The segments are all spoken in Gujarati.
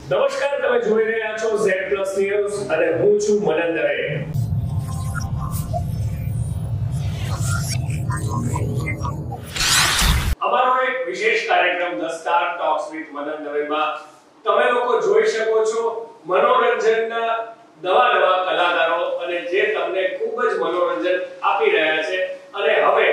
નમસ્કાર, તમે જોઈ રહ્યા છો Z+ ન્યૂઝ અને હું છું મનન દવે. અમારો એક વિશેષ કાર્યક્રમ ધ સ્ટાર ટોક્સ વિથ મનન દવેમાં તમે લોકો જોઈ શકો છો મનોરંજનના નવા કલાકારો અને જે તમને ખૂબ જ મનોરંજન આપી રહ્યા છે અને હવે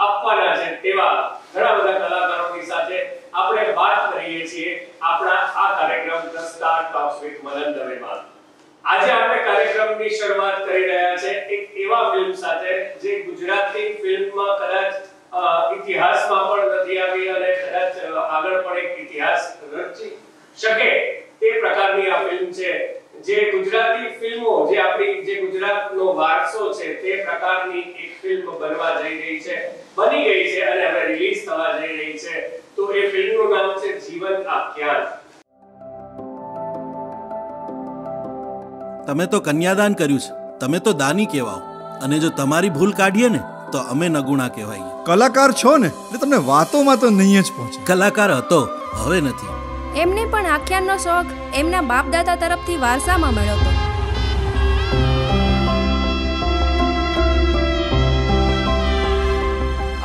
આપવાના છે તેવા ઘણા બધા કલાકારોની સાથે આપણે વાત કરીએ છીએ આપણા આ કાર્યક્રમ ધ સ્ટાર ટોક્સ વિથ મનન દવેમાં. આજે આપણે કાર્યક્રમની શરૂઆત કરી રહ્યા છે એક એવા ફિલ્મ સાથે જે ગુજરાતી ફિલ્મમાં કદાચ ઇતિહાસમાં પણ નથી આવી અને કદાચ આગળ પણ એક ઇતિહાસ રચી શકે તે પ્રકારની આ ફિલ્મ છે. જે ગુજરાતી ફિલ્મો જે આપણી જે ગુજરાતનો વારસો છે તે પ્રકારની એક ફિલ્મ બનવા જઈ રહી છે, બની ગઈ છે અને હવે રિલીઝ થવા જઈ રહી છે. તો એ ફિલ્મનું નામ છે જીવન આખ્યાન. તમે તો કન્યાદાન કર્યું છે, તમે તો દાની કહેવાઓ અને જો તમારી ભૂલ કાઢીએ ને તો અમે નગુણા કહેવાઈએ. કલાકાર છો ને એટલે તમને વાતોમાં તો નહીં જ પહોંચે. કલાકાર હતો, હવે નથી. એમને પણ આખ્યાનનો શોખ એમના બાપ દાદા તરફથી વારસામાં મળ્યો હતો.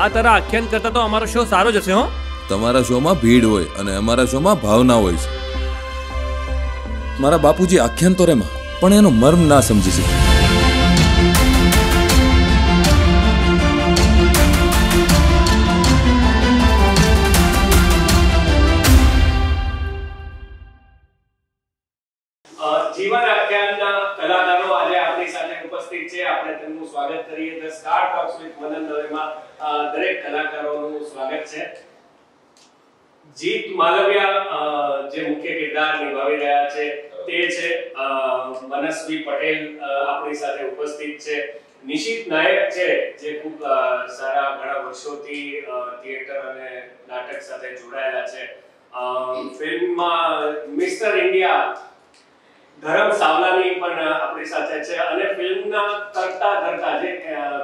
આ તારા આખ્યાન કરતા તો અમારો શો સારો જ હશે. હો, તમારા શોમાં ભીડ હોય અને અમારા શોમાં ભાવના હોય છે. મારા બાપુજી આખ્યાન તો રેમાં પણ એનો મર્મ ના સમજી શકે. જીવન આખ્યાનના કલાકારો આજે આપણી સાથે ઉપસ્થિત છે. આપણે તેમનું સ્વાગત કરીએ. ધ સ્ટાર ટોક્સ વિથ મનન દવેમાં દરેક કલાકારોનું સ્વાગત છે. જીત માલવિયા જે મુખ્ય કિરદાર નિભાવી રહ્યા છે તે છે. મનસ્વી પટેલ આપણી સાથે ઉપસ્થિત છે. નિશિત નાયક છે જે ખૂબ સારા ઘણા વર્ષોથી થિયેટર અને નાટક સાથે જોડાયેલા છે. ફિલ્મમાં મિસ્ટર ઇન્ડિયા ધરમ સાવલાની પણ આપણી સાથે છે અને ફિલ્મના કરતા ધરતા જે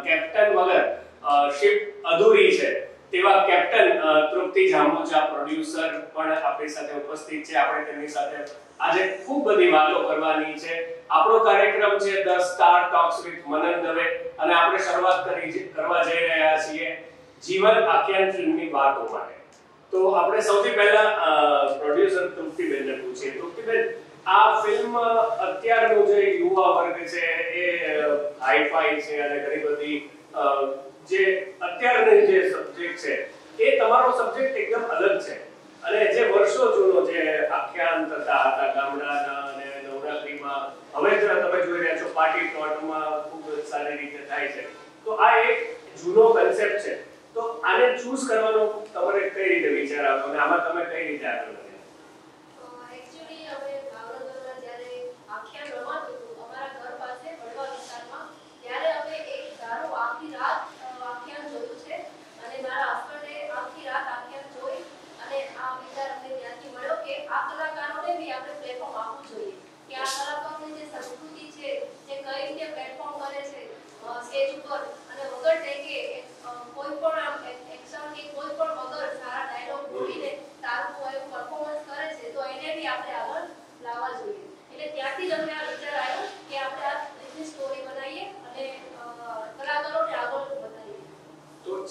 કેપ્ટન વગર શિપ અધૂરી છે તેવા કેપ્ટન તૃપ્તિ જાંબુચા પ્રોડ્યુસર પણ આપણી સાથે ઉપસ્થિત છે. આપણે તેમની સાથે આજે ખૂબ બધી વાતો કરવાની છે. આપણો કાર્યક્રમ છે ધ સ્ટાર ટોક્સ વિથ મનન દવે અને આપણે શરૂઆત કરવા જઈ રહ્યા છીએ જીવન આખ્યાન ફિલ્મની વાતો માટે. તો આપણે સૌથી પહેલા પ્રોડ્યુસર તૃપ્તિબેનને પૂછીએ. તૃપ્તિબેન, આ ફિલ્મ અત્યારનો જે યુવા વર્ગ છે એ હાઈફાઈ છે અને ઘણી બધી જે અત્યારની જે સબ્જેક્ટ છે એ તમારો સબ્જેક્ટ એકદમ અલગ છે અને જે વર્ષો જૂનો જે આખ્યાન થતા હતા ગામડાના અને નવરાત્રીમાં, હવે તમે જોઈ રહ્યા છો પાર્ટી પ્લોટમાં ખૂબ સારી રીતે થાય છે. તો આ એક જૂનો કન્સેપ્ટ છે. તો આને ચૂઝ કરવાનો તમારે કઈ રીતે વિચાર આવ્યો અને આમાં તમે કઈ રીતે આગળ વધ્યા?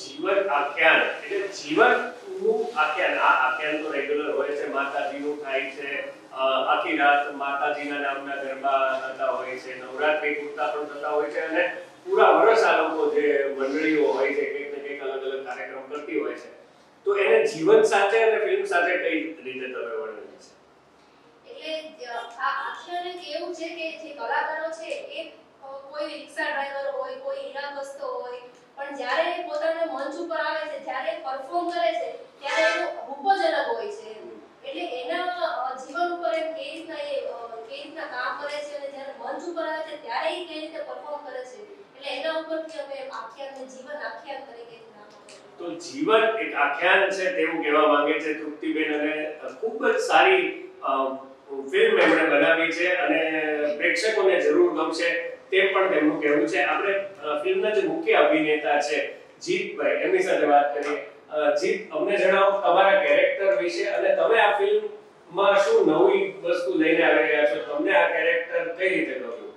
જીવન આખ્યાન એટલે જીવનનું આખ્યાન. આ આખ્યાન તો રેગ્યુલર હોય છે, માતાજીનું થાય છે, આખી રાત માતાજીના નામના ગરબા થતા હોય છે, નવરાત્રી પૂરતા પણ થતા હોય છે અને પૂરા વર્ષ આ લોકો જે મંડળીઓ હોય છે કંઈક ને કંઈક અલગ અલગ કાર્યક્રમ કરતી હોય છે. તો એને જીવન સાથે અને ફિલ્મ સાથે કઈ રીતે તમે વર્ણવી છે? એટલે આ આખ્યાન એક એવું છે કે જે કલાકારો છે એ કોઈ રિક્ષા ડ્રાઈવર હોય, કોઈ હીરાગસ્તો હોય, પણ જ્યારે એ પોતાના મંચ ઉપર આવે છે, જ્યારે પરફોર્મ કરે છે ત્યારે એનો રૂપ જ અલગ હોય છે. એટલે એના જીવન ઉપર એમ કે રીતના કામ કરે છે અને જ્યારે મંચ ઉપર આવે છે ત્યારે એ કેવી રીતે પરફોર્મ કરે છે. એટલે એના ઉપરથી અમે આખ્યાનને જીવન આખ્યાન તરીકે નામ આપ્યું. તો જીવન એક આખ્યાન છે તેવું કહેવા માંગે છે તૃપ્તિબેન અને ખૂબ જ સારી ફિલ્મ એમણે બનાવી છે અને પ્રેક્ષકોને જરૂર ગમશે તેમ પણ તેમનું કહેવું છે. આપણે ફિલ્મના જે મુખ્ય અભિનેતા છે જીતભાઈ, એમની સાથે વાત કરીએ. જીત, અમને જણાવો તમારા કેરેક્ટર વિશે અને તમે આ ફિલ્મમાં શું નવી વસ્તુ લઈને આવી રહ્યા છો. તમને આ કેરેક્ટર કઈ રીતે ગમ્યું?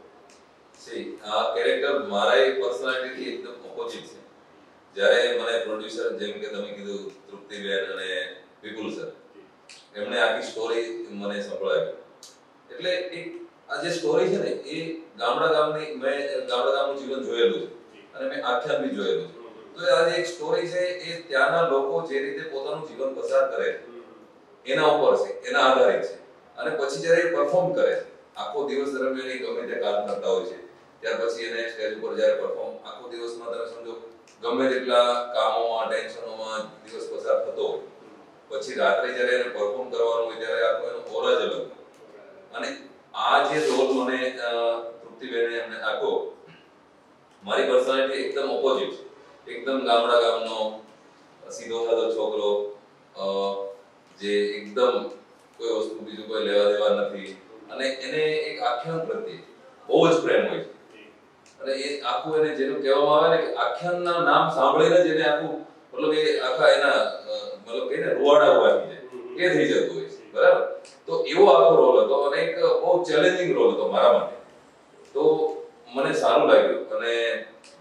આ કેરેક્ટર મારા પર્સનાલિટીથી એકદમ ઓપોઝિટ છે. જ્યારે મને પ્રોડ્યુસર જેમ કે તમે કીધું તૃપ્તિબેન અને વિપુલ સર એમણે આખી સ્ટોરી મને સંભળાવી. એટલે એક આ જે સ્ટોરી છે ને એ મેં ગામડા ગામનું જીવન જોયેલું છે અને મેં આખ્યાન બી જોયેલું છે. તો આ જે એક સ્ટોરી છે એ ત્યાંના લોકો જે રીતે પોતાનું જીવન પસાર કરે છે એના ઉપર છે, એના આધારિત છે. અને પછી જ્યારે એ પરફોર્મ કરે છે આખો દિવસ દરમિયાન એ ગમે તે કામ કરતા હોય છે, ત્યાર પછી એને સ્ટેજ ઉપર જ્યારે પરફોર્મ આખો દિવસમાં તમે સમજો ગમે તેટલા કામોમાં ટેન્શનોમાં દિવસ પસાર થતો હોય, પછી રાત્રે જ્યારે એને પરફોર્મ કરવાનું હોય ત્યારે આખો એનો ઓરા જ અલગ હોય. અને આ જે રોલ મને તૃપ્તિબેને એમને આખો મારી પર્સનાલિટી એકદમ ઓપોઝિટ છે. એકદમ ગામડા ગામનો સીધો સાધો છોકરો જે એકદમ કોઈ વસ્તુ બીજું કોઈ લેવા દેવા નથી અને એને એક આખ્યાન પ્રત્યે બહુ જ પ્રેમ હોય છે. અને એ આખું એને જેનું કહેવામાં આવે ને કે આખ્યાનના નામ સાંભળીને જ એને આખું મતલબ એ આખા એના મતલબ કહીને રૂવાડા ઉવાડી જાય એ થઈ જતું હોય છે. બરાબર? તો એવો આખો રોલ હતો અને એક બહુ ચેલેન્જિંગ રોલ હતો મારા માટે. તો મને સારું લાગ્યું અને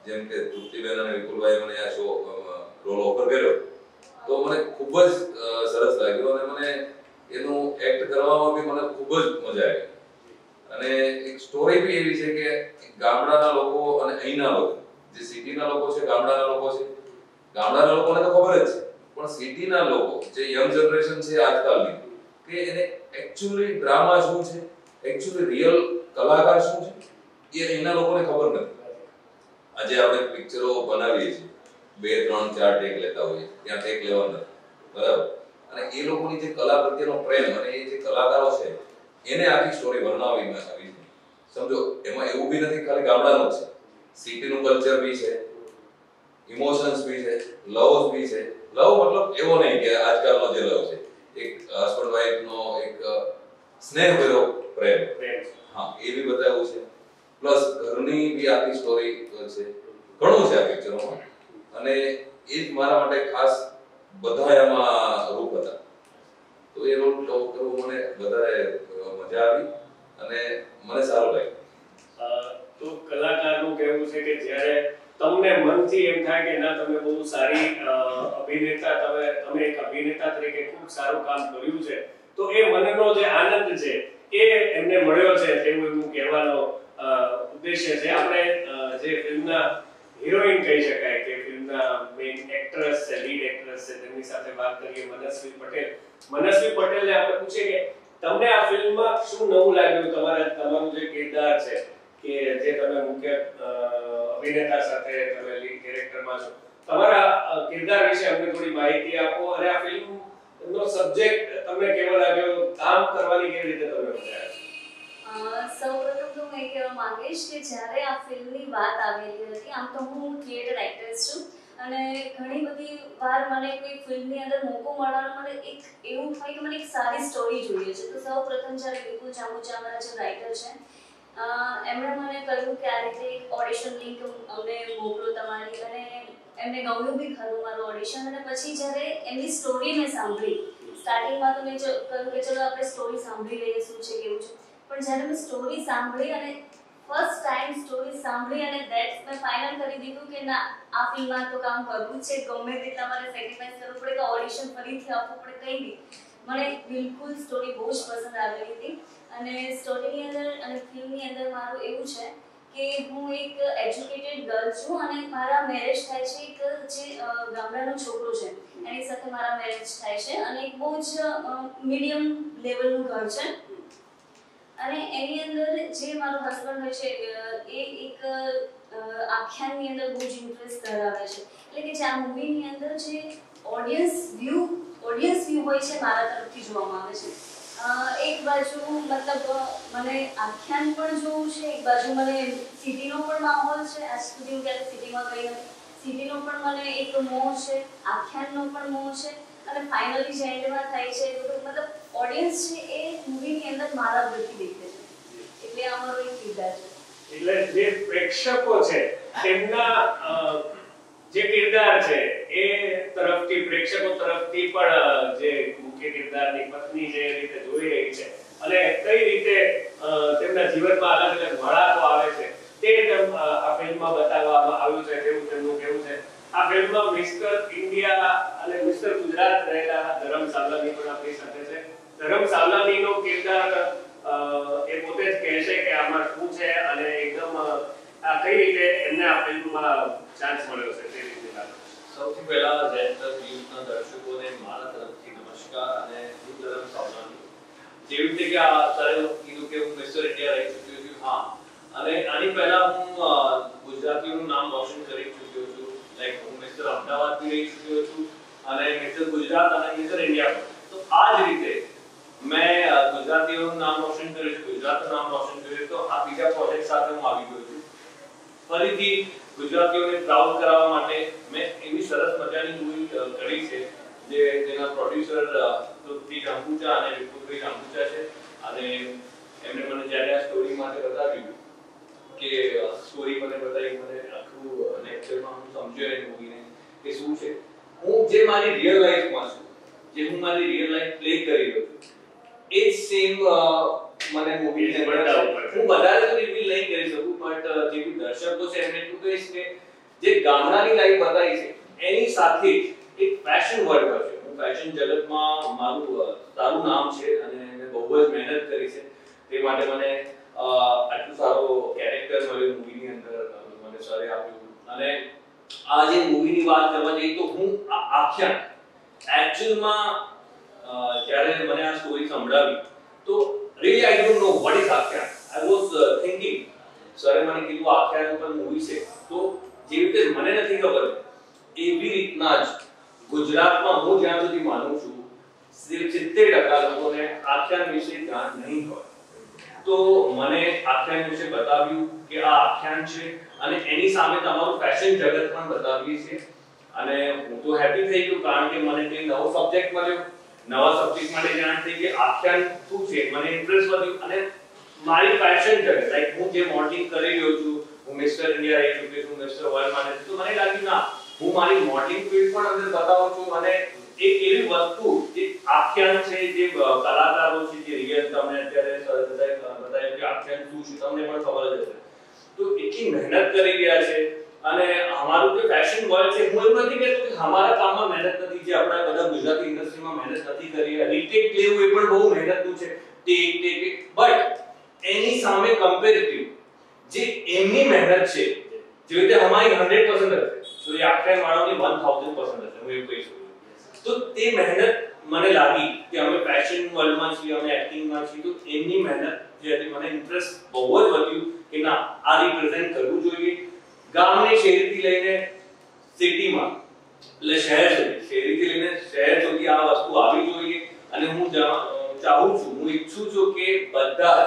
જેમ કે તૃપ્તિબેન અને વિપુલભાઈ મને આ શો રોલ ઓફર કર્યો તો મને ખૂબ જ સરસ લાગ્યું અને મને એનું એક્ટ કરવામાં બી મને ખૂબ જ મજા આવી. અને એક સ્ટોરી બી એવી છે કે ગામડાના લોકો અને અહીંના લોકો, જે સિટીના લોકો છે, ગામડાના લોકો છે. ગામડાના લોકોને તો ખબર જ છે, પણ સિટીના લોકો જે યંગ જનરેશન છે આજકાલની, કે એને એકચ્યુઅલી ડ્રામા શું છે, એકચ્યુઅલી રિયલ કલાકાર શું છે એ અહીંના લોકોને ખબર નથી. આજે આપણે પિક્ચરો બનાવીએ છીએ 2, 3, 4 ટેક લેતા હોઈએ, ત્યાં ટેક લેવા નથી. બરાબર? અને એ લોકોની જે કલા પ્રત્યેનો પ્રેમ અને એ જે કલાકારો છે એને આખી સ્ટોરી વર્ણવવામાં આવી છે. સમજો એમાં એવું બી નથી ખાલી ગામડાનું જ છે, સિટીનું કલ્ચર બી છે, ઇમોશન્સ બી છે, લવ બી છે. લવ મતલબ એવો નહીં કે આજકાલનો જે લવ છે એક હસબન્ડ વાઈફનો એક સ્નેહભર્યો પ્રેમ, હા એ બી બતાવ્યું છે. પ્લસ ઘરની બી આખી સ્ટોરી છે. ઘણું છે આ પિક્ચરોમાં અને એ જ મારા માટે ખાસ બધા એમાં રૂપ હતા. તો એ રોલ કરવું મને વધારે મજા આવી અને મને સારું લાગ્યું. તો કલાકારનું કહેવું છે કે જ્યારે તમને મનથી એમ થાય કે ના તમે બહુ સારી અભિનેતા, તમે એક અભિનેતા તરીકે ખૂબ સારું કામ કર્યું છે, તો એ મનનો જે આનંદ છે એ એમને મળ્યો છે તેવું એવું કહેવાનો ઉદ્દેશ્ય છે. આપણે જે ફિલ્મના હિરોઈન કહી શકાય કે ફિલ્મના મેઇન એક્ટ્રેસ છે, લીડ એક્ટ્રેસ છે, તેમની સાથે વાત કરીએ. મનસ્વી પટેલને આપણે પૂછીએ કે તમને આ ફિલ્મમાં શું નવું લાગ્યું? તમારું જે કિરદાર છે કે જે તમે મુખ્ય અભિનેતા સાથે તમે લીડ કેરેક્ટરમાં છો, તમારા કિરદાર વિશે અમને થોડી માહિતી આપો અને આ ફિલ્મનો સબ્જેક્ટ તમને કેવો લાગ્યો? કામ કરવાની કેવી રીતે તમને મજા આવી? સૌપ્રથમ તો હું એ કહેવા માંગીશ કે જ્યારે આ ફિલ્મની વાત આવેલી હતી, આમ તો હું થિયેટર એક્ટ્રેસ છું અને ઘણી બધી વાર મને કોઈ ફિલ્મની અંદર મોકો મળવાનો મને એક એવું થાય કે મને એક સારી સ્ટોરી જોઈએ છે. તો સૌપ્રથમ જ્યારે વિપુલ જામુચા અમારા જે રાઇટર છે એમણે મને કહ્યું કે આ રીતે એક ઓડિશન લિંક અમને મોકલો તમારી, અને એમને ગમ્યું બી ખરું મારું ઓડિશન. અને પછી જ્યારે એમની સ્ટોરી મેં સાંભળી, સ્ટાર્ટિંગમાં તો મેં કહ્યું કે ચલો આપણે સ્ટોરી સાંભળી લઈએ શું છે કેવું છે, પણ જ્યારે મેં સ્ટોરી સાંભળી અને ફર્સ્ટ ટાઈમ સ્ટોરી સાંભળી અને ધેટ્સ મેં ફાઇનલ કરી દીધું કે ના આ ફિલ્મમાં તો કામ કરવું છે, ગમે તે તમારે સેક્રિફાઈસ કરવું પડે કે ઓડિશન ફરીથી આપવું પડે, કંઈ નહીં. મને બિલકુલ સ્ટોરી બહુ જ પસંદ આવેલી હતી. અને સ્ટોરીની અંદર અને ફિલ્મની અંદર મારું એવું છે કે હું એક એજ્યુકેટેડ ગર્લ છું અને મારા મેરેજ થાય છે એક જે ગામડાનો છોકરો છે એની સાથે મારા મેરેજ થાય છે અને એક બહુ જ મીડિયમ લેવલનું ઘર છે. અને એની અંદર જે મારો હસબન્ડ હોય છે એ એક આખ્યાનની અંદર બહુ જ ઇન્ટરેસ્ટ ધરાવે છે. એટલે કે જે આ મૂવીની અંદર જે ઓડિયન્સ વ્યૂ હોય છે મારા તરફથી જોવામાં આવે છે. એક બાજુ મતલબ મને આખ્યાન પણ જોવું છે, એક બાજુ મને સિટીનો પણ માહોલ છે. આજ સુધી હું ક્યારે સિટીમાં ગઈ નથી, સિટીનો પણ મને એક મોહ છે, આખ્યાનનો પણ મોહ છે. અને ફાઇનલી જે એન્ડમાં થાય છે મતલબ ઓડિયન્સ છે એ મૂવીની અંદર મારા વૃત્તિ દેખે છે. એટલે આ મારો એક કિરદાર છે. એટલે જે પ્રેક્ષકો છે તેમના જે કિરદાર છે એ તરફથી પ્રેક્ષકો તરફથી પણ જે મુખ્ય કિરદારની પત્ની જે રીતે જોઈ રહી છે અને તે જીવનમાં અલગ અલગ વળાંકો આવે છે તે આ ફિલ્મમાં બતાવવામાં આવ્યું છે. તેવું તેમનું કહેવું છે. આ ફિલ્મમાં મિસ્ટર ઇન્ડિયા અને મિસ્ટર ગુજરાત રહેલા ધરમ સાવલાની પણ આપણી સાથે છે. ધરમ સાવલાનીનો કિરદાર એ પોતે જ કહે છે કે આમાં શું છે અને એકદમ આ કઈ રીતે એમને આ ફિલ્મમાં ચાન્સ મળ્યો છે તે રીતે લાગે. સૌથી પહેલા જેન્ટર ન્યૂઝના દર્શકોને મારા તરફથી નમસ્કાર અને હું ધરમ સાવલાની. જેવી રીતે કે આ સરે કીધું કે હું મિસ્ટર ઇન્ડિયા રહી ચૂક્યો છું. હા, અને આની પહેલા હું ગુજરાતીઓનું નામ રોશન કરી ચૂક્યો છું. લાઈક હું મિસ્ટર અમદાવાદ બી રહી ચૂક્યો છું અને મિસ્ટર ગુજરાત અને મિસ્ટર ઇન્ડિયા. તો આ જ રીતે મેં ગુજરાતીઓનું નામ રોશન કર્યું છે, ગુજરાતનું નામ રોશન કર્યું. તો આ બીજા પ્રોજેક્ટ સાથે હું આવી ગયો છું. ફરીથી ગુજરાતીઓને પ્રાઉડ કરાવવા માટે મેં એવી સરસ મજાની મૂવી કરી છે જેના પ્રોડ્યુસર તૃપ્તિ જાંબુચા અને વિપુલભાઈ જાંબુચા છે. અને એમણે મને જ્યારે આ સ્ટોરી માટે બતાવ્યું કે સ્ટોરી મને બતાવી, મને આખું લેક્ચરમાં હું સમજ્યો એ મૂવીને કે શું છે. હું જે મારી રિયલ લાઈફમાં છું, જે હું મારી રિયલ લાઈફ પ્લે કરી રહ્યો છું, એ જ સેમ મને મૂવીને બતાવ. હું વધારે તો રિવીલ નહીં કરી શકું, બટ જે બી દર્શકો છે એમને એટલું કહીશ કે જે ગામડાની લાઈફ બતાવી છે એની સાથે જ એક ફેશન વર્લ્ડ છે. હું ફેશન જગતમાં મારું સારું નામ છે અને મેં બહુ જ મહેનત કરી છે. તે માટે મને આટલું સારો કેરેક્ટર મળ્યો મૂવીની અંદર, મને સરે આપ્યું. અને આ જે મૂવીની વાત કરવા જઈએ તો હું આ આખ્યાન એકચ્યુઅલમાં જ્યારે મને આ સ્ટોરી સંભળાવી તો really I don't know what is આખ્યાન. I was thinking સરે મને કીધું આખ્યાન ઉપર મૂવી છે, તો જે રીતે મને નથી ખબર એવી રીતના જ ગુજરાતમાં હું જ્યાં સુધી માનું છું 70% લોકોને આખ્યાન વિશે જાણ નહીં હોય. તો મને આખ્યાન વિશે બતાવ્યું કે આ આખ્યાન છે અને એની સામે તમારું ફેશન જગત પણ બતાવીએ છે. અને હું તો હેપી થઈ ગયો કારણ કે મને કંઈ નવો સબ્જેક્ટ મળ્યો, નવા સબ્જેક્ટ માટે જાણ થઈ કે આખ્યાન શું છે. મને ઇન્ટરેસ્ટ વધ્યો અને મારી ફેશન જગત લાઈક હું જે મોડલિંગ કરી રહ્યો છું, હું મિસ્ટર ઇન્ડિયા રહી ચૂક્યો છું, મિસ્ટર વર્લ્ડ માં તો મને લાગ્યું ના હું મારી મોડલિંગ ફિલ્ડ પણ અંદર બતાવું છું. અને એક એવી વસ્તુ જે આખ્યાન છે, જે કલાકારો છે, જે રિયલ તમને અત્યારે બતાવ્યું કે આખ્યાન શું છે તમને પણ ખબર જ હશે. તો એટલી મહેનત કરી રહ્યા છે. અને અમારું જે ફેશન વર્લ્ડ છે, હું એવું નથી કહેતો કે અમારા કામમાં મહેનત નથી, જે આપણા બધા ગુજરાતી ઇન્ડસ્ટ્રીમાં મહેનત નથી કરી. રીટેક લેવું એ પણ બહુ મહેનતનું છે. બટ એની સામે કમ્પેરેટિવ જે એમની મહેનત છે, જે રીતે અમારી 100% હશે તો એ આખ્યાન વાળાની 1000% હશે, હું એવું કહી શકું. તો તે મહેનત મને લાગી કે અમે ફેશન વર્લ્ડમાં છીએ, અમે એક્ટિંગમાં છીએ, તો એમની મહેનત જે હતી મને ઇન્ટરેસ્ટ બહુ જ વધ્યું કે ના આ રિપ્રેઝન્ટ કરવું જોઈએ. ગામને શહેરથી લઈને સિટીમાં એટલે શહેરથી લઈને શહેર સુધી આ વસ્તુ આવી જોઈએ. અને હું ચાહું છું, હું ઈચ્છું છું કે બધા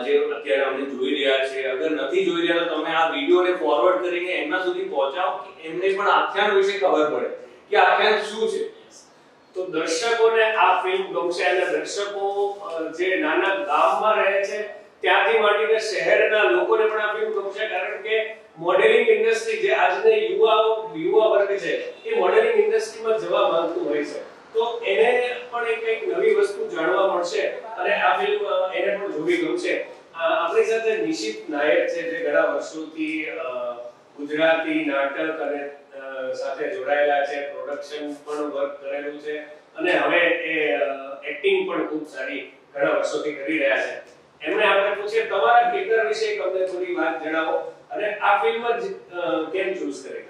જે અત્યારે અમને જોઈ રહ્યા છે, અગર નથી જોઈ રહ્યા તો તમે આ વિડિયોને ફોરવર્ડ કરીને એમના સુધી પહોંચાડો કે એમને પણ આખ્યાન વિશે ખબર પડે કે આખ્યાન શું છે. તો દર્શકોને આ ફિલ્મ ગમશે અને દર્શકો જે નાના ગામમાં રહે છે ત્યાંથી માંડીને શહેરના લોકોને પણ આ ફિલ્મ ગમશે. કારણ કે મોડેલિંગ ઇન્ડસ્ટ્રી જે આજના યુવા વર્ગ છે એ મોડેલિંગ ઇન્ડસ્ટ્રીમાં જવા માંગતું હોય છે, તો એને પણ એક નવી વસ્તુ જાણવા મળશે અને આ ફિલ્મ એને પણ જોવી ગમશે. આપણી સાથે નિશિત નાયક છે, જે ઘણા વર્ષોથી ગુજરાતી નાટક અને સાથે જોડાયેલા છે, પ્રોડક્શન પણ વર્ક કરેલું છે અને હવે એ એક્ટિંગ પણ ખૂબ સારી ઘણા વર્ષોથી કરી રહ્યા છે. એમને આપણે પૂછીએ તમારા કિરદાર વિશે અમને થોડી વાત જણાવો અને આ ફિલ્મ કેમ ચૂઝ કરી?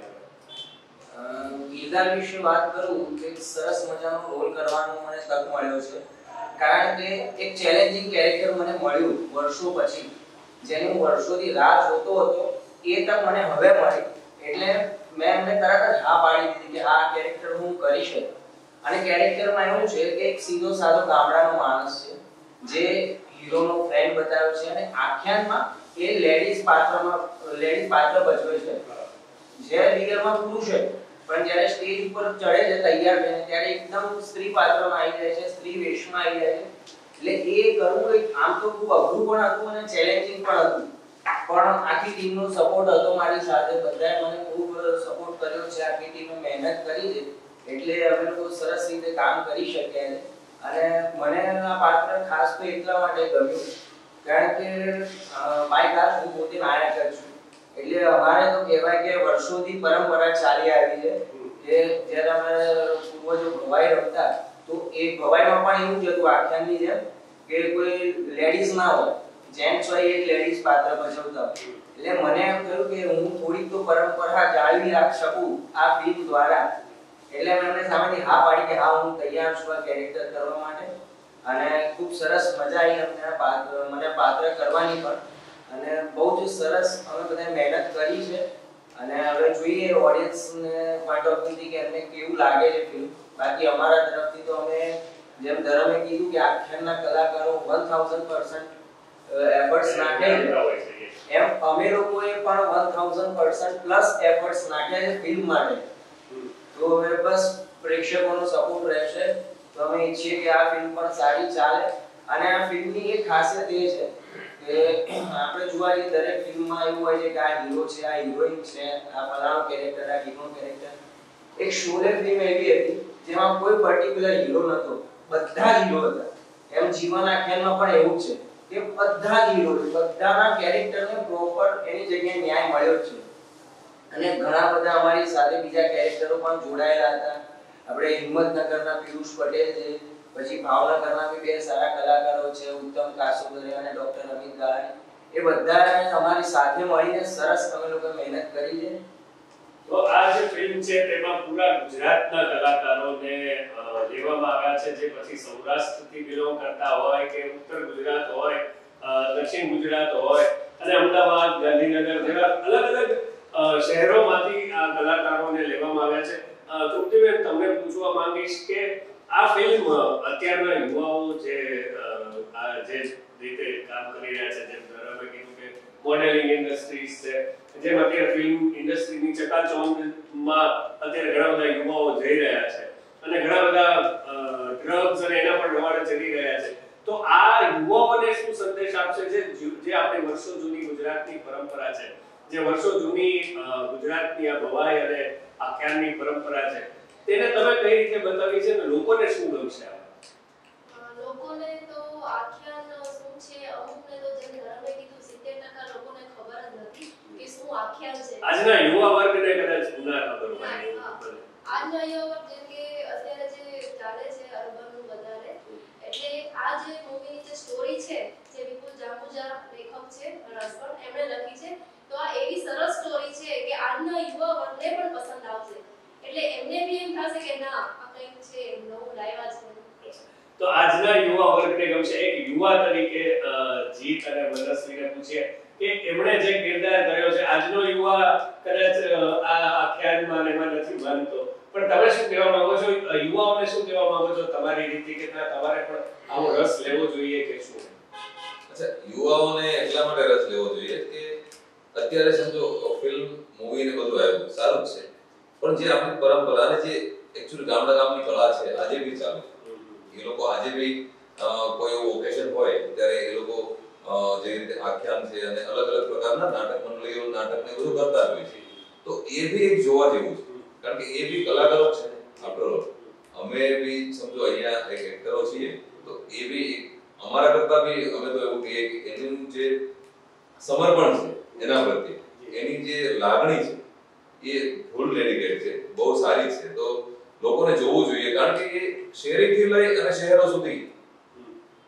કિરદાર વિશે વાત કરું તો એક સરસ મજાનો રોલ કરવાનો મને તક મળ્યો છે. કારણ કે એક ચેલેન્જિંગ કેરેક્ટર મને મળ્યું વર્ષો પછી, જેની હું વર્ષોથી રાહ જોતો હતો, એ તક મને હવે મળી. એટલે મેં એમને તરત જ હા પાડી દીધી કે આ કેરેક્ટર હું કરી શકું. અને કેરેક્ટરમાં એવું છે કે એક સીધો સાધો ગામડાનો માણસ છે જે હીરોનો ફ્રેન્ડ બતાવ્યો છે અને આખ્યાનમાં એ લેડીઝ પાત્ર ભજવે છે, જે રિયલમાં પુરુષ છે પણ જ્યારે સ્ટેજ ઉપર ચડે છે તૈયાર થઈને ત્યારે એકદમ સ્ત્રી પાત્રમાં આવી જાય છે, સ્ત્રી વેશમાં આવી જાય છે. એટલે એ કરવું આમ તો ખૂબ અઘરું પણ હતું અને ચેલેન્જિંગ પણ હતું. પણ આખી ટીમનો સપોર્ટ હતો મારી સાથે, બધાએ મને ખૂબ સપોર્ટ કર્યો છે, આખી ટીમે મહેનત કરી છે, એટલે અમે લોકો સરસ રીતે કામ કરી શક્યા છે. અને મને આ પાત્ર ખાસ તો એટલા માટે ગમ્યું કારણ કે બાય કાર હું પોતે નાયક જ છું, એટલે અમારે તો કહેવાય કે વર્ષોથી પરંપરા ચાલી આવી છે કે જ્યારે અમારા પૂર્વજો ભવાઈ રમતા તો એ ભવાઈમાં પણ એવું જ હતું આખ્યાનની જેમ કે કોઈ લેડીઝ ના હોય, જેન્ટ્સ હોય એ લેડીઝ પાત્ર ભજવતા હોય. એટલે મને એમ થયું કે હું થોડીક તો પરંપરા જાળવી રાખી શકું આ ફિલ્મ દ્વારા. એટલે મેં એમને સામેથી હા પાડી કે હા હું તૈયાર છું આ કેરેક્ટર કરવા માટે. અને ખૂબ સરસ મજા આવી મને પાત્ર કરવાની પણ, અને બહુ જ સરસ અમે બધાએ મહેનત કરી છે. અને હવે જોઈએ ઓડિયન્સને પોઈન્ટ ઓફ વ્યૂથી કે એમને કેવું લાગે છે ફિલ્મ. બાકી અમારા તરફથી તો અમે જેમ ધરમે કીધું કે આખ્યાનના કલાકારો 1000% એફર્ટ્સ નાખે છે, એમ અમે લોકોએ પણ 1000% પ્લસ એફર્ટ્સ નાખ્યા છે ફિલ્મ માટે. તો હવે બસ પ્રેક્ષકોનો સપોર્ટ રહેશે તો અમે ઈચ્છીએ કે આ ફિલ્મ પણ સારી ચાલે. અને આ ફિલ્મની એક ખાસિયત એ છે કે આપણે જોવા જઈએ દરેક ફિલ્મમાં એવું હોય છે કે આ હીરો છે, આ હિરોઈન છે, આ ફલાણો કેરેક્ટર, આ હીરો કેરેક્ટર. એક શોલે ફિલ્મ એવી હતી જેમાં કોઈ પર્ટિક્યુલર હીરો નતો, બધા હીરો હતા. એમ જીવન આખ્યાનમાં પણ એવું છે કે બધા હીરો, બધાના કેરેક્ટરને પ્રોપર એની જગ્યાએ ન્યાય મળ્યો છે. અને ઘણા બધા અમારી સાથે બીજા કેરેક્ટરો પણ જોડાયેલા હતા. આપણે હિંમતનગરના પિયુષ પટેલ છે, પછી ભાવનગરના બી બે સારા કલાકારો છે, ઉત્તમ કાસોદરિયા અને ડોક્ટર અમિત ગાલાણી. એ બધા અમારી સાથે મળીને સરસ અમે લોકો મહેનત કરી છે. તો આ જે ફિલ્મ છે તેમાં પૂરા ગુજરાતના કલાકારોને લેવામાં આવ્યા છે, જે પછી સૌરાષ્ટ્રથી બિલોંગ કરતા હોય કે ઉત્તર ગુજરાત હોય, દક્ષિણ ગુજરાત હોય અને અમદાવાદ, ગાંધીનગર જેવા અલગ અલગ શહેરોમાંથી આ કલાકારોને લેવામાં આવ્યા છે. તૃપ્તિબેન, તમને પૂછવા માંગીશ કે આ ફિલ્મ અત્યારના યુવાઓ જે રીતે કામ કરી રહ્યા છે, જેમ ધરમે કીધું કે મોડેલિંગ ઇન્ડસ્ટ્રીઝ છે, જેમ અત્યારે ફિલ્મ ઇન્ડસ્ટ્રીની ચકાચોંધમાં અત્યારે ઘણા બધા યુવાઓ જઈ રહ્યા છે અને ઘણા બધા ડ્રગ્સ અને એના પણ રવાડે ચડી રહ્યા છે. તો આ યુવાઓને શું સંદેશ આપશે જે આપણી વર્ષો જૂની ગુજરાતની પરંપરા છે, જે વર્ષો જૂની ગુજરાતની આ ભવાઈ અને આખ્યાનની પરંપરા છે, તેને તમે કઈ રીતે બતાવી છે અને લોકોને શું ગમશે? લોકોને તો આખ્યાન શું છે, અમુકને તો જેમ ધરમે કીધું 70% લોકોને ખબર જ નથી કે શું આખ્યાન છે. આજના યુવા વર્ગને કદાચ ના ખબર હોય. આજના યુવા વર્ગ જેમ કે અત્યારે જે ચાલે છે અર્બનનું વધારે, એટલે આ જે મૂવીની જે સ્ટોરી છે જે વિપુલ જાંબુજા લેખક છે રસવણ એમણે લખી છે, તો આ એવી સરસ સ્ટોરી છે કે આજના યુવા વર્ગને પણ પસંદ આવશે. એટલે એમને બી એમ થશે કે ના આ કંઈક છે નવું લાવ્યા છે. તો આજના યુવા વર્ગને ગમશે. એક યુવા તરીકે જીત અને મનસ્વીને પૂછીએ કે એમણે જે કિરદાર કર્યો છે, આજનો યુવા કદાચ આ આખ્યાનમાં એમાં નથી માનતો, પણ તમે શું કહેવા માંગો છો? યુવાઓને શું કહેવા માંગો છો તમારી રીતે કે તમારે પણ આવો રસ લેવો જોઈએ કે શું? અચ્છા, યુવાઓને એટલા માટે રસ લેવો જોઈએ કે અત્યારે સમજો ફિલ્મ, મૂવી ને બધું આવ્યું સારું છે, પણ જે આપણી પરંપરા અને જે એક્ચ્યુઅલી ગામની કળા છે આજે બી ચાલુ છે. એ લોકો આજે બી કોઈ એવું ઓકેશન હોય ત્યારે એ લોકો જે રીતે આખ્યાન છે અને અલગ અલગ પ્રકારના નાટક મંડળીઓ નાટક ને બધું કરતા હોય છે. તો એ બી એક જોવા જેવું છે, કારણ કે એ બી કલાકારો છે. આપણે અમે બી સમજો અહીંયા એક એક્ટરો છીએ, તો એ બી અમારા કરતા બી અમે તો એવું કહીએ કે એનું જે સમર્પણ છે એના પ્રત્યે, એની જે લાગણી છે એ ફૂલ ડેડિકેટ છે, બહુ સારી છે. તો લોકોને જોવું જોઈએ, કારણ કે એ શહેરીથી લઈ અને શહેરો સુધી,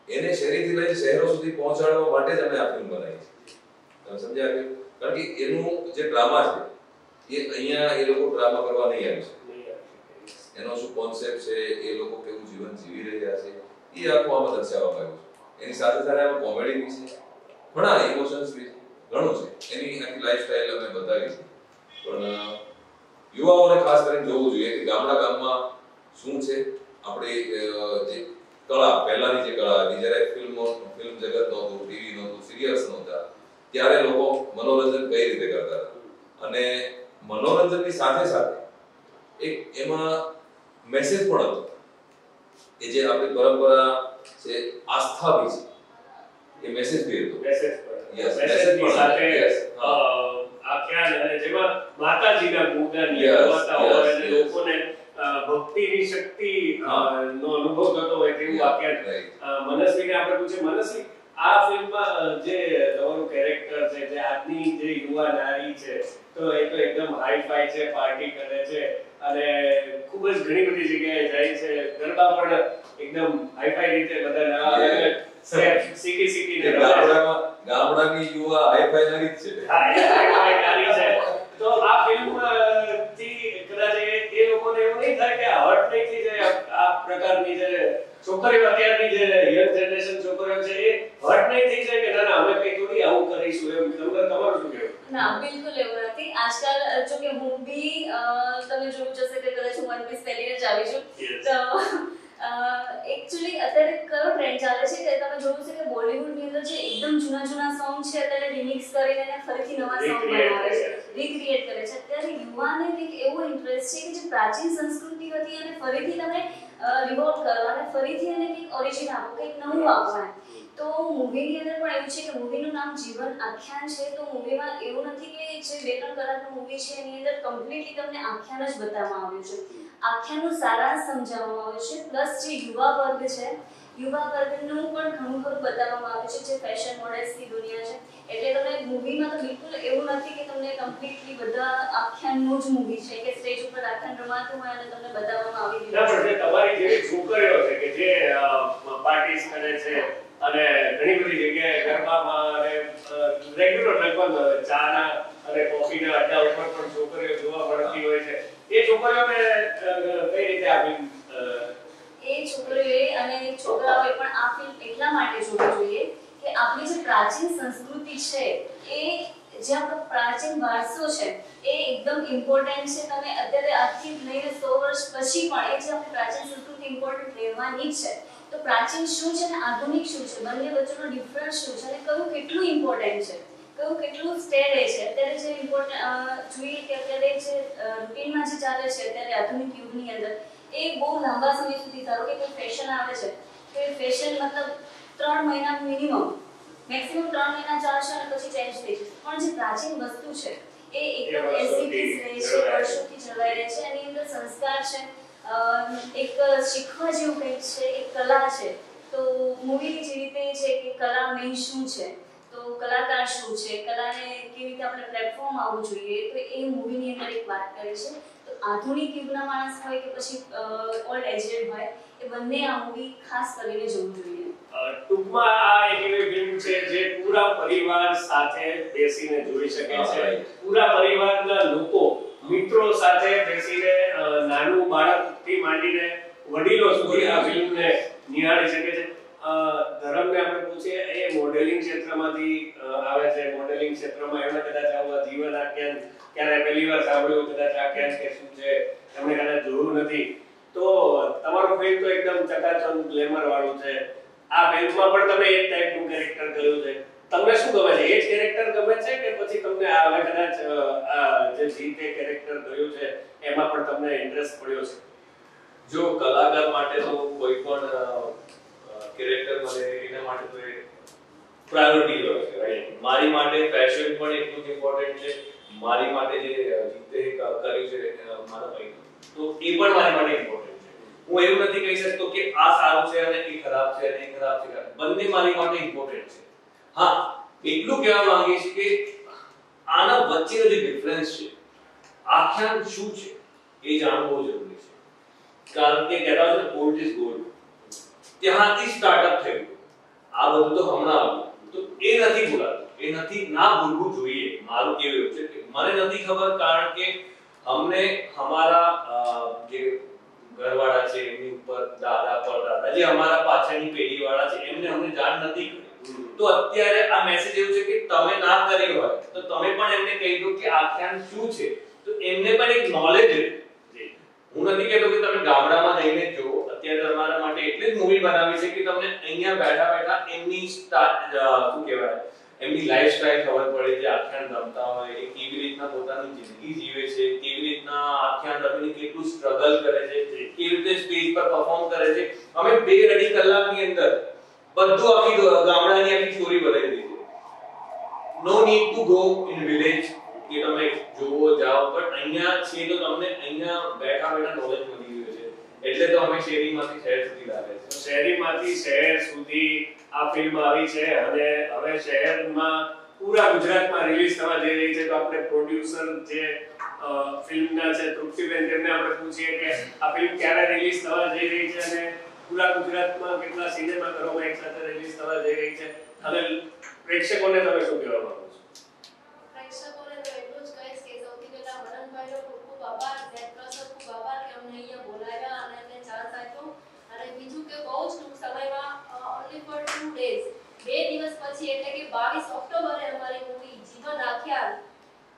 એને શહેરીથી લઈ શહેરો સુધી પહોંચાડવા માટે જ અમે આ ફિલ્મ બનાવી છે. તમે સમજ્યા કે? કારણ કે એનું જે ડ્રામા છે એ અહીંયા એ લોકો ડ્રામા કરવા નહીં આવી છે. એનો શું કોન્સેપ્ટ છે, એ લોકો કેવું જીવન જીવી રહ્યા છે, એ આખું આમાં દર્શાવવામાં આવ્યું છે. એની સાથે સાથે આમાં કોમેડી બી છે, ઘણા ઇમોશન્સ બી ઘણું છે. એની આખી લાઈફસ્ટાઈલ અમે બતાવી છે. પણ યુવાઓને ખાસ કરીને જોવું જોઈએ કે ગામમાં શું છે આપણી જે કળા, પહેલાની જે કળા હતી, જ્યારે ફિલ્મ જગત નહોતું, ટીવી નહોતું, સિરિયલ્સ નહોતા, ત્યારે લોકો મનોરંજન કઈ રીતે કરતા હતા. અને મનોરંજનની સાથે સાથે એક એમાં મેસેજ પણ હતો કે જે આપણી પરંપરા છે, આસ્થા બી છે, એ મેસેજ બી હતો. મેસેજની સાથે આખ્યાન અને જેમાં માતાજીના ગુણગાન ગાતા હોય અને લોકોને ભક્તિની શક્તિ નો અનુભવ થતો હોય તેવું આખ્યાન. મનસ્વીને આપણે પૂછે, મનસ્વી આ ફિલ્મમાં જે તમારું કેરેક્ટર છે, જે આજની જે યુવા નારી છે, તો એ તો એકદમ હાઈ-ફાઈ છે, પાર્ટી કરે છે અને ખૂબ જ ઘણી બધી જગ્યાએ જાય છે, ગરબા પણ એકદમ હાઈ-ફાઈ રીતે બધા નવા સ્ટેપ શીખીને ગામડાની યુવા હાઈ-ફાઈ નારી જ છે. હા, એ હાઈ-ફાઈ નારી છે. તો આ ફિલ્મ થી કદાચ એ લોકોને એવું નહીં થાય કે હર્ટ નહીં થઈ જાય આ પ્રકારની જે છોકરીઓ અત્યારની જે યંગ જનરેશન છોકરીઓ છે એ હર્ટ નહીં થઈ જાય કે ના ના અમે કઈ થોડી આવું કરીશું એમ. તમારું શું કહેવું? ના, બિલકુલ એવું નથી. આજકાલ જો કે હું બી તમે જોયું જશે કે કદાચ હું 1 પીસ પહેરીને જ આવી છું. તો એકચ્યુઅલી અત્યારે કયો ટ્રેન્ડ ચાલે છે કે તમે જોયું છે કે બોલિવૂડની અંદર જે એકદમ જૂના સોંગ છે અત્યારે રિમિક્સ કરીને એને ફરીથી નવા સોંગ બનાવે છે, રીક્રિએટ કરે છે. અત્યારે યુવાને કંઈક એવો ઇન્ટરેસ્ટ છે કે જે પ્રાચીન સંસ્કૃતિ હતી અને ફરીથી તમે રિવોલ્વ કરો અને ફરીથી એને કંઈક ઓરિજિન આપો, કંઈક નવું આપો એમ. તો મૂવીની અંદર પણ એવું છે કે મૂવીનું નામ જીવન આખ્યાન છે. તો મૂવીમાં એવું નથી કે જે 2-3 કલાકનું મૂવી છે એની અંદર કમ્પ્લીટલી તમને આખ્યાન જ બતાવવામાં આવ્યું છે. આખ્યાનનું સારાંશ સમજાવવામાં આવ્યું છે. પ્લસ જે યુવા વર્ગ છે, યુવા વર્ગનું પણ ઘણું ખરું બતાવવામાં આવ્યું છે, જે ફેશન મોડેલ્સની દુનિયા છે. એટલે તમે મૂવીમાં તો બિલકુલ એવું નથી કે તમને કમ્પ્લીટલી બધા આખ્યાનનું જ મૂવી છે કે સ્ટેજ ઉપર આખ્યાન રમાતું હોય અને તમને બતાવવામાં આવી રહ્યું છે. પણ તમારી જેવી છોકરીઓ છે કે જે પાર્ટીઝ કરે છે અને ઘણી બધી જગ્યાએ ગરબામાં અને રેગ્યુલર લગભગ ચાના અને કોફીના અડ્ડા ઉપર પણ છોકરીઓ જોવા મળતી હોય છે, એ છોકરીઓને કઈ રીતે આ ફિલ્મ એ છોકરીઓએ અને છોકરાઓએ પણ આ ફિલ્મ એટલા માટે જોવી જોઈએ કે આપણી જે પ્રાચીન સંસ્કૃતિ છે, એ જે આપણો પ્રાચીન વારસો છે એ એકદમ ઇમ્પોર્ટન્ટ છે. તમે અત્યારે આજથી લઈને 100 વર્ષ પછી પણ એ જે આપણી પ્રાચીન સંસ્કૃતિ ઇમ્પોર્ટન્ટ રહેવાની જ છે. તો પ્રાચીન શું છે અને આધુનિક શું છે, બંને વચ્ચેનો ડિફરન્સ શું છે અને કયું કેટલું ઇમ્પોર્ટન્ટ છે, કયું કેટલું સ્ટેડ છે. અત્યારે જે ઇમ્પોર્ટન્ટ જોઈએ કે અત્યારે જે રૂટીનમાં જે ચાલે છે અત્યારે આધુનિક યુગની અંદર, એ બહુ લાંબા સમય સુધી, ધારો કે કોઈ ફેશન આવે છે તો એ ફેશન મતલબ 3 મહિના મિનિમમ, મેક્સિમમ 3 મહિના ચાલશે અને પછી ચેન્જ થઈ જશે. પણ જે પ્રાચીન વસ્તુ છે એ એકદમ એસિડિક રહે છે, વર્ષોથી જળવાઈ રહે છે. એની અંદર સંસ્કાર છે, એક શીખવા જેવું કંઈક છે, એક કલા છે. તો મૂવીની જે રીતે છે કે કલા મેઇન શું છે, તો કલાકાર શું છે, કલાને કેવી રીતે આપણે પ્લેટફોર્મ આવવું જોઈએ, તો એ મૂવીની અંદર એક વાત કરે છે. તો આધુનિક યુગના માણસ હોય કે પછી ઓલ્ડ એજેડ હોય, એ બંને આ મૂવી ખાસ કરીને જોવું જોઈએ. ટૂંકમાં આ એક એવી ફિલ્મ છે જે પૂરા પરિવાર સાથે બેસીને જોઈ શકે છે. પૂરા પરિવારના લોકો, મિત્રો સાથે બેસીને નાનું બાળકથી માંડીને વડીલો સુધી આ ફિલ્મને નિહાળી શકે છે. ધરમને આપણે પૂછીએ, એ મોડેલિંગ ક્ષેત્રમાંથી આવે છે. મોડેલિંગ ક્ષેત્રમાં એમણે કદાચ આવા જીવન આખ્યાન ક્યારે પહેલી વાર સાંભળ્યું, કદાચ આખ્યાન કે શું છે એમણે કદાચ જોયું નથી. તો તમારું ફિલ્મ તો એકદમ ચકાચક ગ્લેમર વાળું છે. આ ફિલ્મમાં પણ તમે એક ટાઈપનું કેરેક્ટર કર્યું છે. તમને શું ગમે છે? એ જ કેરેક્ટર ગમે છે કે પછી તમને આ હવે કદાચ જે જીતે કેરેક્ટર કર્યું છે એમાં પણ તમને ઇન્ટરેસ્ટ પડ્યો છે? જો કલાકાર માટે તો કોઈ પણ કેરેક્ટર મળે એના માટે તો એ પ્રાયોરિટી હોય છે, રાઈટ? મારી માટે ફેશન પણ એટલું જ ઇમ્પોર્ટન્ટ છે. મારી માટે જે જીતે કર્યું છે મારા ભાઈ, તો એ પણ મારી માટે ઇમ્પોર્ટન્ટ છે. હું એવું નથી કહી શકતો કે આ સારું છે અને એ ખરાબ છે અને એ ખરાબ છે. બંને મારી માટે ઇમ્પોર્ટન્ટ છે. હા, એટલું કહેવા માંગીશ કે આના વચ્ચેનો જે ડિફરન્સ છે, આખ્યાન શું છે એ જાણવું બહુ જરૂરી છે. કારણ કે કહેતા હોય છે ઓલ્ડ ઇઝ ગોલ્ડ, ત્યાંથી સ્ટાર્ટઅપ થયું. આ બધું તો હમણાં આવ્યું, તો એ નથી ભૂલાતું, એ નથી ના ભૂલવું જોઈએ. મારું કેવું છે કે મને નથી ખબર, કારણ કે અમને અમારા જે ઘરવાળા છે એમની ઉપર દાદા પરદાદા, જે અમારા પાછળની પેઢી વાળા છે, એમને અમને જાણ નથી કરી. તો અત્યારે આ મેસેજ એવું છે કે તમે ના કરી હોય તો તમે પણ એમને કહી દો કે આખ્યાન શું છે, તો એમને પણ એક નોલેજ રહે. હું નથી કહેતો કે તમે ગામડામાં જઈને જો, અત્યારે તમારા માટે એટલે જ મૂવી બનાવી છે કે તમને અહીંયા બેઠા બેઠા એમની શું કહેવાય, એમની લાઈફસ્ટાઈલ ખબર પડે. જે આખ્યાન રમતા હોય એ કેવી રીતના પોતાની જિંદગી જીવે છે, કેવી રીતના આખ્યાન રમીને કેટલું સ્ટ્રગલ કરે છે, કેવી રીતે સ્ટેજ પર પરફોર્મ કરે છે. અમે 2-2.5 કલાકની અંદર બધું આખી ગામડાની આખી સ્ટોરી બતાવી દીધી. No need to go in village કે તમે જોવો જાઓ, બટ અહીંયા છે તો તમને અહીંયા બેઠા બેઠા નોલેજ મળી ગયું છે. એટલે તો અમે શેરીમાંથી શહેર સુધી લાવે છે. શહેરીમાંથી શહેર સુધી આ ફિલ્મ આવી છે અને હવે શહેરમાં પૂરા ગુજરાતમાં રિલીઝ થવા જઈ રહી છે. તો આપણે પ્રોડ્યુસર જે ફિલ્મના છે તૃપ્તિબેન, તેમને આપણે પૂછીએ કે આ ફિલ્મ ક્યારે રિલીઝ થવા જઈ રહી છે અને પૂરા ગુજરાતમાં કેટલા સિનેમાઘરોમાં એક સાથે રિલીઝ થવા જઈ રહી છે અને પ્રેક્ષકોને તમે શું કહેવા માંગો છો? પ્રેક્ષકોને તો એટલું જ કહીશ કે સૌથી પહેલા મનનભાઈનો ખૂબ ખૂબ આભાર, ઝેડ+નો ખૂબ આભાર કે અમને અહીંયા બોલાવ્યા અને અમને ચાન્સ આપ્યો. અને બીજું કે બહુ જ ટૂંક સમયમાં ઓન્લી ફોર 2 ડેઝ, 2 દિવસ પછી એટલે કે 22 ઓક્ટોબરે અમારી મૂવી જીવન આખ્યાન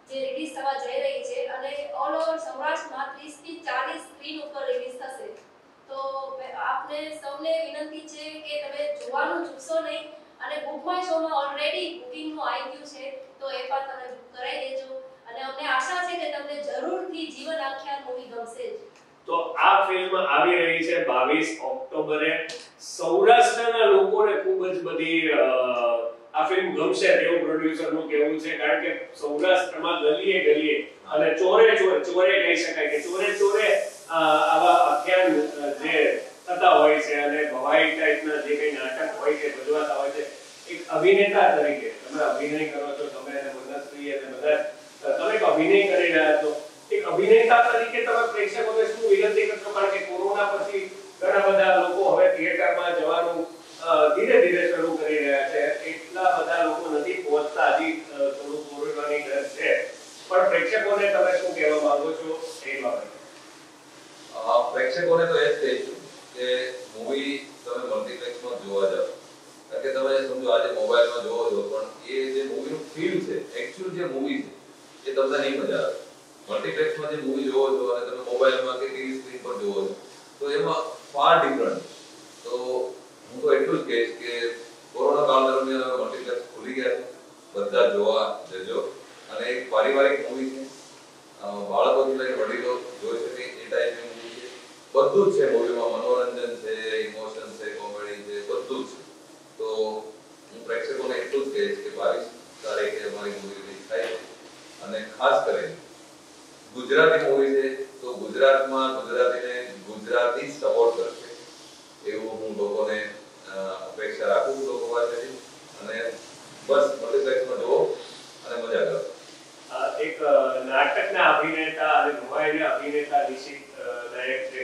જે રિલીઝ થવા જઈ રહી છે અને ઓલ ઓવર સૌરાષ્ટ્રમાં 30 થી 40 સ્ક્રીન ઉપર રિલીઝ થશે. તો આપને સૌને વિનંતી છે કે તમે જોવાનું ચૂકશો નહીં અને બુક માય શોમાં ઓલરેડી બુકિંગનું આવી ગયું છે, તો એ પણ તમે બુક કરાવી દેજો અને અમને આશા છે કે તમને જરૂરથી જીવન આખ્યાન મૂવી ગમશે જ. તો આ ફિલ્મ આવી રહી છે 22 ઓક્ટોબરે. સૌરાષ્ટ્રના લોકોને ખૂબ જ બધી આ ફિલ્મ ગમશે તેવું પ્રોડ્યુસરનું કહેવું છે, કારણ કે સૌરાષ્ટ્રમાં ગલીએ ગલીએ અને ચોરે કહી શકાય કે ચોરે આવા આખ્યાન જે થતા હોય છે અને ભવાઈ ટાઈપના જે કંઈ નાટક હોય છે ભજવાતા હોય છે. એક અભિનેતા તરીકે તમે અભિનય કરો છો, તમે અને મનસ્વી અને બધા તમે એક અભિનય કરી રહ્યા છો, એક અભિનેતા તરીકે તમે પ્રેક્ષકોને શું વિનંતી કરશો? કારણ કે કોરોના પછી ઘણા બધા લોકો હવે થિયેટરમાં જવાનું ધીરે ધીરે શરૂ કરી રહ્યા છે. એટલા બધા લોકો નથી પહોંચતા, હજી થોડું કોરોનાની ડર છે, પણ પ્રેક્ષકોને તમે શું કહેવા માંગો છો એ બાબતે? પ્રેક્ષકોને તો એ જ કહીશું કે મૂવી તમે મલ્ટીપ્લેક્સમાં જોવા જાઓ, કારણ કે તમે સમજો આજે મોબાઈલમાં જોવો છો પણ એ જે મૂવીનું ફીલ છે, એકચ્યુઅલ જે મૂવી છે એ તમને નહીં મજા આવે. મલ્ટીપ્લેક્સમાં જે મૂવી જોવો છો અને તમે મોબાઈલમાં કે ટીવી સ્ક્રીન પર જોવો છો તો એમાં ફાર ડિફરન્ટ. તો હું તો એટલું જ કહીશ કે કોરોના કાળ દરમિયાન હવે મલ્ટીપ્લેક્સ ખુલી ગયા છે, બધા જોવા જજો. અને એક પારિવારિક મૂવી છે, બાળકોથી લઈને વડીલો જોઈ શકે એ ટાઈપની મૂવી છે. બધું જ છે મૂવીમાં, મનોરંજન છે, ઇમોશન છે, કોમેડી છે, બધું જ છે. તો હું પ્રેક્ષકોને એટલું જ કહીશ કે 22 તારીખે અમારી મૂવી રિલીઝ થાય છે અને ખાસ કરીને ગુજરાતી મૂવી છે તો ગુજરાતમાં ગુજરાતીને ગુજરાતી સપોર્ટ કરશે એવું હું લોકોને અપેક્ષા રાખું છું લોકો પાસેથી. અને બસ મલ્ટીપ્લેક્સમાં જુઓ અને મજા કરો. એક નાટકના અભિનેતા અને ભવાઈના અભિનેતા નિશિત નાયક છે.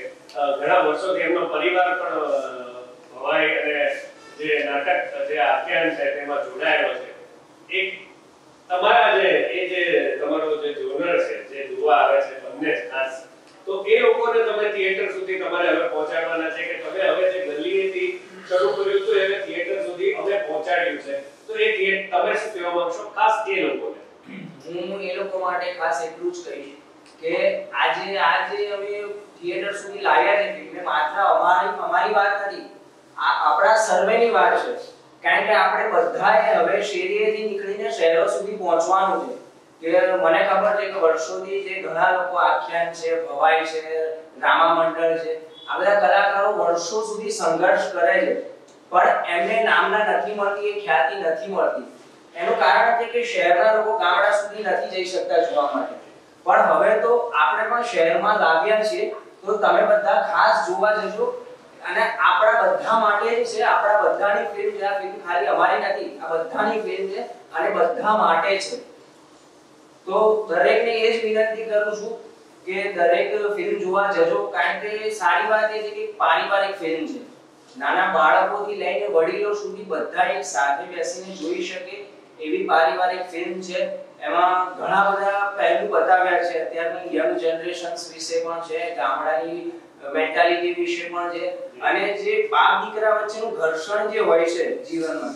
ઘણા વર્ષોથી એમનો પરિવાર પણ ભવાઈ અને જે નાટક જે આખ્યાન છે તેમાં જોડાયેલો છે. એક તમારા જે તમારો જે જોનર છે જે જોવા આવે છે તમને ખાસ, તો એ લોકોને તમે થિયેટર સુધી તમારે હવે પહોંચાડવાના છે કે તમે હવે જે ગલીએથી શરૂ કર્યું તો હવે થિયેટર સુધી અમે પહોંચાડ્યું છે, તો એ તમે શું કહેવા માંગશો ખાસ એ લોકોને? હું એ લોકો માટે ખાસ એટલું જ કહીશ કે આજે અમે થિયેટર સુધી લાવ્યા છે ફિલ્મ, માત્ર અમારી વાત નથી, આ આપણા સર્વેની વાત છે. કારણ કે આપણે બધાએ હવે શેરીએથી નીકળીને શહેરો સુધી પહોંચવાનું છે. કે મને ખબર છે કે વર્ષોથી જે ઘણા લોકો આખ્યાન છે, ભવાઈ છે, ડ્રામા મંડળ છે, આ બધા કલાકારો વર્ષો સુધી સંઘર્ષ કરે છે પણ એમને નામના નથી મળતી, એ ખ્યાતિ નથી મળતી. એનું કારણ છે કે શહેરના લોકો ગામડા સુધી નથી જઈ શકતા જોવા માટે. પણ હવે તો આપણે પણ શહેરમાં લાવ્યા છીએ, તો તમે બધા ખાસ જોવા જજો. અને આપણા બધા માટે છે, આપણા બધાની ફિલ્મ છે. આ ફિલ્મ ખાલી અમારી નથી, આ બધાની ફિલ્મ છે અને બધા માટે છે. તો દરેકને એ જ વિનંતી કરું છું કે દરેક ફિલ્મ જોવા જજો. કારણ કે સારી વાત એ છે કે પારિવારિક ફિલ્મ છે, નાના બાળકોથી લઈને વડીલો સુધી બધા એક સાથે બેસીને જોઈ શકે એવી પારિવારિક ફિલ્મ છે. એમાં ઘણા બધા પહેલું બતાવ્યા છે, અત્યારની યંગ જનરેશન્સ વિશે પણ છે, ગામડાની મેન્ટાલિટી વિશે પણ છે અને જે બાપ દીકરા વચ્ચેનું ઘર્ષણ જે હોય છે જીવનમાં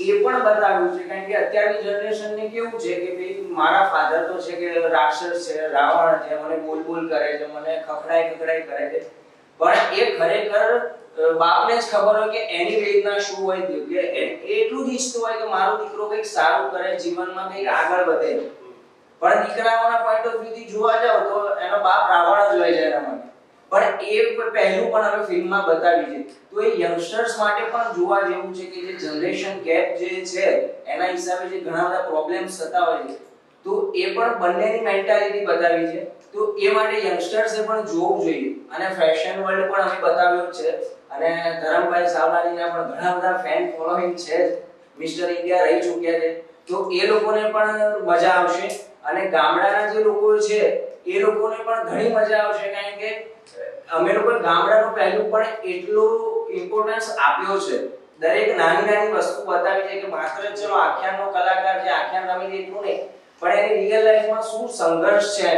એ પણ બતાવ્યું છે. કારણ કે અત્યારની જનરેશનને કેવું છે કે ભાઈ મારા ફાધર તો છે કે રાક્ષસ છે, રાવણ છે, મને બોલ કરે છે, મને ખખડાઈ કરે છે, પણ એ ખરેખર બાપને જ ખબર હોય કે એની વેદના શું હોય કે એટલું જ ઈચ્છતો હોય કે મારો દીકરો કંઈક સારું કરે, જીવનમાં કંઈક આગળ વધે. પણ દીકરાઓના પોઈન્ટ ઓફ વ્યૂ થી જોવા જાવ તો એનો બાપ રાવણ જ હોય છે એના માટે. પણ એ પહેલું પણ હવે ફિલ્મમાં બતાવી છે. તો એ યંગસ્ટર્સ માટે પણ જોવા જેવું છે કે જે જનરેશન ગેપ જે છે એના હિસાબે જે ઘણા બધા પ્રોબ્લેમ્સ થતા હોય છે, તો એ પણ બંનેની મેન્ટાલિટી બતાવી છે. તો એ માટે યંગસ્ટર્સે પણ જોવું જોઈએ અને ફેશન વર્લ્ડ પણ અમે બતાવ્યું છે અને ધરમભાઈ સાવલાનીના પણ ઘણા બધા ફેન ફોલોઈંગ છે મિસ્ટર ઇન્ડિયા રહી ચૂક્યા છે તો એ લોકોને પણ મજા આવશે અને ગામડાના જે લોકો છે એ લોકોને પણ ઘણી મજા આવશે કારણ કે અમે લોકો ગામડાનું પહેલું પણ એટલું ઇમ્પોર્ટન્સ આપ્યો છે દરેક નાની વસ્તુ બતાવી છે કે માત્ર ચલો આખ્યાનનો કલાકાર જે આખ્યાન રમી દે એટલું નહીં પણ એની રિયલ લાઈફમાં શું સંઘર્ષ છે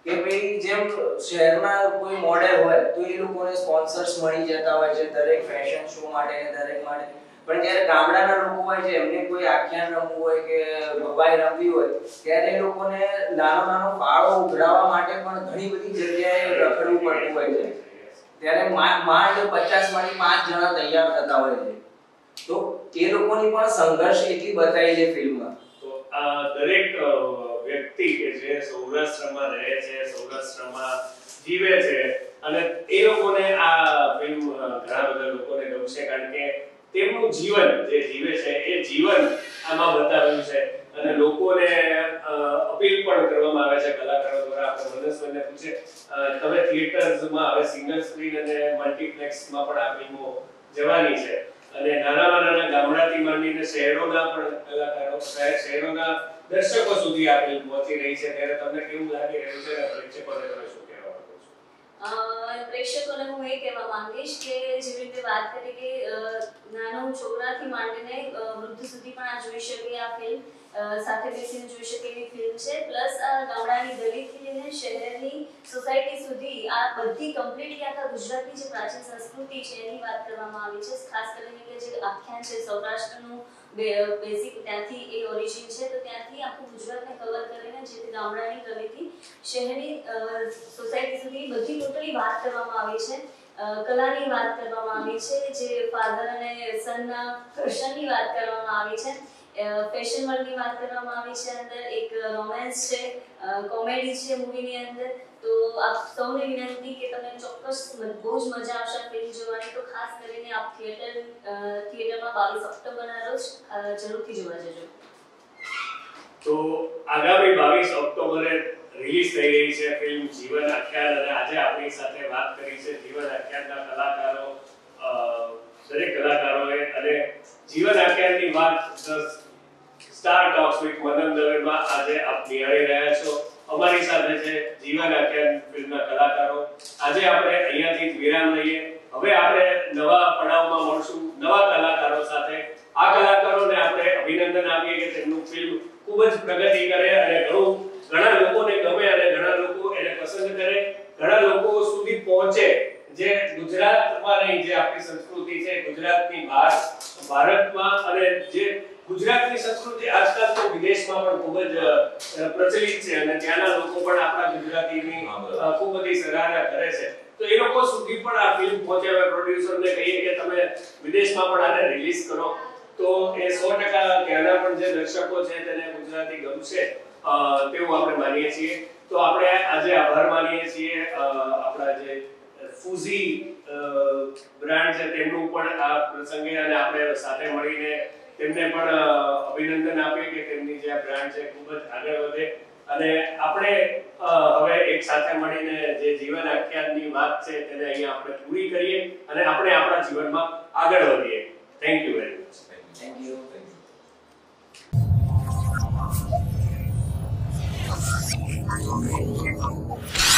કે ભાઈ જેમ શહેરના કોઈ મોડેલ હોય તો એ લોકોને સ્પોન્સર્સ મળી જતા હોય છે દરેક ફેશન શો માટે ને દરેક માટે પણ જ્યારે ગામડાના લોકો હોય છે એમને કોઈ આખ્યાન રમવું હોય કે ભવાઈ રમવી હોય ત્યારે એ લોકોને નાનો ફાળો ઉઘરાવવા માટે પણ ઘણી બધી જગ્યાએ રખડવું પડતું હોય છે ત્યારે માંડ 50 માંથી 5 જણા તૈયાર થતા હોય છે તો એ લોકોની પણ સંઘર્ષ એટલી બતાવી છે ફિલ્મમાં તો દરેક વ્યક્તિ કે જે સૌરાષ્ટ્રમાં રહે છે સૌરાષ્ટ્રમાં જીવે છે અને એ લોકોને આ ફિલ્મ ઘણા બધા લોકોને ગમશે કારણ કે તેમનું જીવન જે જીવે છે એ જીવન આમાં બતાવ્યું છે અને લોકોને અપીલ પણ કરવામાં આવે છે કલાકારો દ્વારા આપણે મનસ્વને પૂછે તમે થિયેટર્સમાં હવે સિંગલ સ્ક્રીન અને મલ્ટીપ્લેક્સમાં પણ આ ફિલ્મો જવાની છે અને નાના ગામડાથી માંડીને શહેરોના પણ કલાકારો શહેરોના દર્શકો સુધી આ ફિલ્મ પહોંચી રહી છે ત્યારે તમને કેવું લાગી રહ્યું છે અને પ્રેક્ષકોને તમે શું કહેવા માંગો છો પ્રેક્ષકોને હું એ કહેવા માંગીશ કે જેવી રીતે વાત કરી કે નાનો છોકરાથી માંડીને વૃદ્ધ સુધી પણ આ જોઈ શકે આ ફિલ્મ સાથે બેસીને જોઈ શકે એવી ફિલ્મ છે પ્લસ આ ગામડાની ગલીથી લઈને શહેરની સોસાયટી સુધી આ બધી કમ્પ્લીટલી આખા ગુજરાતની જે પ્રાચીન સંસ્કૃતિ છે એની વાત કરવામાં આવી છે ખાસ કરીને કે જે આખ્યાન છે સૌરાષ્ટ્રનું બેઝિક ત્યાંથી એ ઓરિજિન છે તો ત્યાંથી આખું ગુજરાતને કવર કરીને જે ગામડાની ગલીથી શહેરની સોસાયટી સુધી બધી ટોટલી વાત કરવામાં આવી છે કલાની વાત કરવામાં આવી છે જે ફાધર અને સનના ઘર્ષણની વાત કરવામાં આવી છે ફેશન વર્લ્ડની વાત કરવામાં આવી છે અંદર એક રોમાન્સ છે કોમેડી છે મૂવીની અંદર તો આપ સૌને વિનંતી કે તમને ચોક્કસ બહુ જ મજા આવશે ફિલ્મ જોવાની તો ખાસ કરીને આપ થિયેટરમાં 22 ઓક્ટોબરના રોજ જરૂરથી જોવા જજો તો આગામી 22 ઓક્ટોબરે રિલીઝ થઈ રહી છે ફિલ્મ જીવન આખ્યાન અને આજે આપણી સાથે વાત કરી છે જીવન આખ્યાનના કલાકારો દરેક કલાકારોએ અને જીવન આખ્યાનની વાત સ્ટાર ટોક્સ વિથ મનન દવેમાં આજે આપ નિહાળી રહ્યા છો અમારી સાથે છે જીવન આખ્યાન ફિલ્મના કલાકારો આજે આપણે અહીંયાથી જ વિરામ લઈએ હવે આપણે નવા પડાવમાં મળશું નવા કલાકારો સાથે આ કલાકારોને આપણે અભિનંદન આપીએ કે તેમનું ફિલ્મ ખૂબ જ પ્રગતિ કરે અને ઘણા લોકોને ગમે અને ઘણા લોકો એને પસંદ કરે ઘણા લોકો સુધી પહોંચે જે ગુજરાતમાં નહીં જે આપણી સંસ્કૃતિ છે ગુજરાતની બહાર ભારતમાં અને જે ગુજરાતની સંસ્કૃતિ આજકાલ તો વિદેશમાં પણ ખૂબ જ પ્રચલિત છે અને ત્યાંના લોકો પણ આપણા ગુજરાતીની ખૂબ બધી સરાહના કરે છે તો એ લોકો સુધી પણ આ ફિલ્મ પહોંચે હવે પ્રોડ્યુસરને કહીએ કે તમે વિદેશમાં પણ આને રિલીઝ કરો તો એ 100% ત્યાંના પણ જે દર્શકો છે તેને ગુજરાતી ગમશે તેવું આપણે માનીએ છીએ તો આપણે આજે આભાર માનીએ છીએ આપણા જે ફૂઝી બ્રાન્ડ છે તેમનું પણ આ પ્રસંગે અને આપણે સાથે મળીને તેમને પણ અભિનંદન આપીએ કે તેમની જે આ બ્રાન્ડ છે ખૂબ જ આગળ વધે અને આપણે હવે એક સાથે મળીને જે જીવન આખ્યાનની વાત છે તેને અહીંયા આપણે પૂરી કરીએ અને આપણે આપણા જીવનમાં આગળ વધીએ thank you very much thank you Thank you.